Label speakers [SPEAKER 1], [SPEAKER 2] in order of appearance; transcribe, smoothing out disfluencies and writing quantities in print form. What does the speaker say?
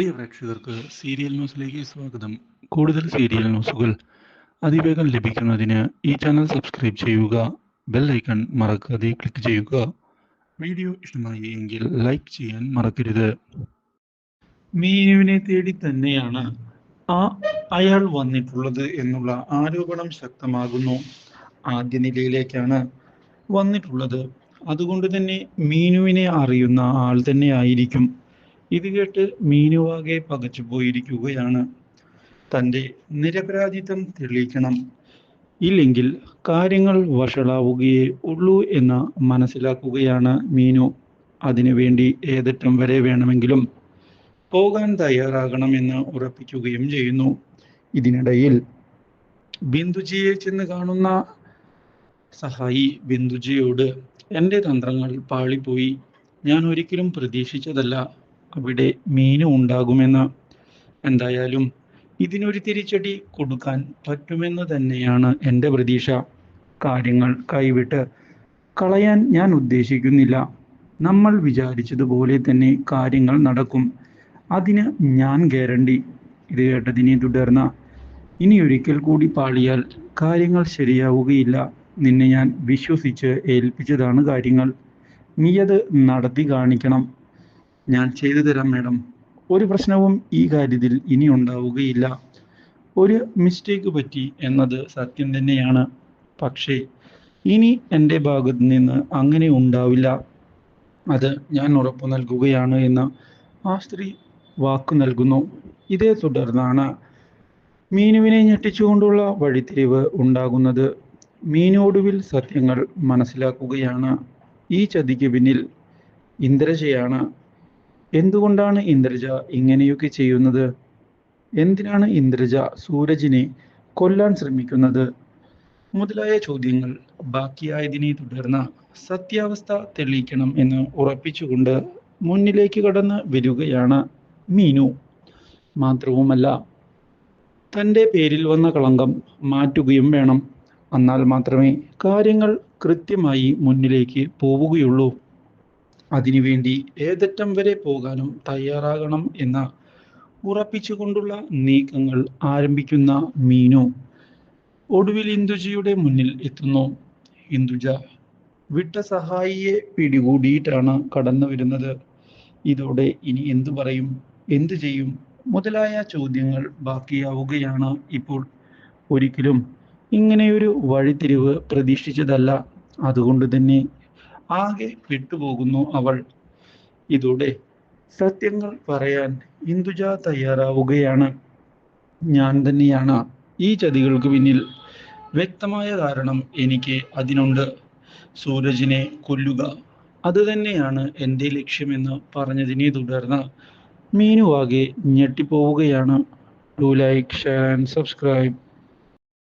[SPEAKER 1] പ്രിയ പ്രേക്ഷകർക്ക് സീരിയൽ ന്യൂസിലേക്ക് സ്വാഗതം. കൂടുതൽ സീരിയൽ ന്യൂസുകൾ അതിവേഗം ലഭിക്കുന്നതിന് ഈ ചാനൽ സബ്സ്ക്രൈബ് ചെയ്യുക. ബെൽ ഐക്കൺ മറക്കാതെ ക്ലിക്ക് ചെയ്യുക. വീഡിയോ ഇഷ്ടമായി എങ്കിൽ ലൈക്ക് ചെയ്യാൻ മറക്കരുത്. മീനുവിനെ തേടി തന്നെയാണ് അയാൾ വന്നിട്ടുള്ളത് എന്നുള്ള ആരോപണം ശക്തമാകുന്നു. ആദ്യ നിലയിലേക്കാണ് വന്നിട്ടുള്ളത്. അതുകൊണ്ട് തന്നെ മീനുവിനെ അറിയുന്ന ആൾ തന്നെ ആയിരിക്കും. ഇത് കേട്ട് മീനുവാകെ പകച്ചു പോയിരിക്കുകയാണ്. തൻ്റെ നിരപരാധിത്വം തെളിയിക്കണം, ഇല്ലെങ്കിൽ കാര്യങ്ങൾ വഷളാവുകയേ ഉള്ളൂ എന്ന് മനസ്സിലാക്കുകയാണ് മീനു. അതിനുവേണ്ടി ഏതറ്റം വരെ വേണമെങ്കിലും പോകാൻ തയ്യാറാകണമെന്ന് ഉറപ്പിക്കുകയും ചെയ്യുന്നു. ഇതിനിടയിൽ ബിന്ദുജിയെ ചെന്ന് കാണുന്ന സഹായി ബിന്ദുജിയോട് എൻ്റെ തന്ത്രങ്ങൾ പാളിപ്പോയി, ഞാൻ ഒരിക്കലും പ്രതീക്ഷിച്ചതല്ല അവിടെ മീനു ഉണ്ടാകുമെന്ന്. എന്തായാലും ഇതിനൊരു തിരിച്ചടി കൊടുക്കാൻ പറ്റുമെന്ന് തന്നെയാണ് എൻ്റെ പ്രതീക്ഷ. കാര്യങ്ങൾ കൈവിട്ട് കളയാൻ ഞാൻ ഉദ്ദേശിക്കുന്നില്ല. നമ്മൾ വിചാരിച്ചതുപോലെ തന്നെ കാര്യങ്ങൾ നടക്കും, അതിന് ഞാൻ ഗ്യാരണ്ടി. ഇത് കേട്ടതിനെ തുടർന്ന് ഇനി ഒരിക്കൽ കൂടി പാളിയാൽ കാര്യങ്ങൾ ശരിയാവുകയില്ല. നിന്നെ ഞാൻ വിശ്വസിച്ച് ഏൽപ്പിച്ചതാണ് കാര്യങ്ങൾ, നീ അത് നടത്തി കാണിക്കണം. ഞാൻ ചെയ്തു തരാം മാഡം. ഒരു പ്രശ്നവും ഈ കാര്യത്തിൽ ഇനി ഉണ്ടാവുകയില്ല. ഒരു മിസ്റ്റേക്ക് പറ്റി എന്നത് സത്യം തന്നെയാണ്, പക്ഷേ ഇനി എൻ്റെ ഭാഗത്ത് നിന്ന് അങ്ങനെ ഉണ്ടാവില്ല. അത് ഞാൻ ഉറപ്പു നൽകുകയാണ് എന്ന് ആ സ്ത്രീ വാക്കു നൽകുന്നു. ഇതേ തുടർന്നാണ് മീനുവിനെ ഞെട്ടിച്ചുകൊണ്ടുള്ള വഴിത്തിരിവ് ഉണ്ടാകുന്നത്. മീനു ഒടുവിൽ സത്യങ്ങൾ മനസ്സിലാക്കുകയാണ്. ഈ ചതിക്ക് പിന്നിൽ ഇന്ദ്രജയാണ്. എന്തുകൊണ്ടാണ് ഇന്ദ്രജ ഇങ്ങനെയൊക്കെ ചെയ്യുന്നത്? എന്തിനാണ് ഇന്ദ്രജ സൂരജിനെ കൊല്ലാൻ ശ്രമിക്കുന്നത്? മുതലായ ചോദ്യങ്ങൾ ബാക്കിയായതിനെ തുടർന്ന് സത്യാവസ്ഥ തെളിയിക്കണം എന്ന് ഉറപ്പിച്ചുകൊണ്ട് മുന്നിലേക്ക് കടന്ന് വരികയാണ് മീനു. മാത്രവുമല്ല, തൻ്റെ പേരിൽ വന്ന കളങ്കം മാറ്റുകയും വേണം. എന്നാൽ മാത്രമേ കാര്യങ്ങൾ കൃത്യമായി മുന്നിലേക്ക് പോവുകയുള്ളൂ. അതിനുവേണ്ടി ഏതറ്റം വരെ പോകാനും തയ്യാറാകണം എന്ന് ഉറപ്പിച്ചുകൊണ്ടുള്ള നീക്കങ്ങൾ ആരംഭിക്കുന്ന മീനു ഒടുവിൽ ഇന്ദുജയുടെ മുന്നിൽ എത്തുന്നു. ഇന്ദുജ വിട്ട സഹായിയെ പിടികൂടിയിട്ടാണ് കടന്നു വരുന്നത്. ഇതോടെ ഇനി എന്തു പറയും, എന്തു ചെയ്യും മുതലായ ചോദ്യങ്ങൾ ബാക്കിയാവുകയാണ് ഇപ്പോൾ. ഒരിക്കലും ഇങ്ങനെയൊരു വഴിത്തിരിവ് പ്രതീക്ഷിച്ചതല്ല. അതുകൊണ്ട് തന്നെ ആകെ വിട്ടുപോകുന്നു അവൾ. ഇതോടെ സത്യങ്ങൾ പറയാൻ ഇന്ദുജ തയ്യാറാവുകയാണ്. ഞാൻ തന്നെയാണ് ഈ ചതികൾക്ക് പിന്നിൽ. വ്യക്തമായ കാരണം എനിക്ക് അതിനുണ്ട്. സൂരജിനെ കൊല്ലുക, അത് തന്നെയാണ് എൻ്റെ ലക്ഷ്യമെന്ന് പറഞ്ഞതിനെ തുടർന്ന് മീനുവാകെ ഞെട്ടിപ്പോവുകയാണ്. Do like, share and subscribe.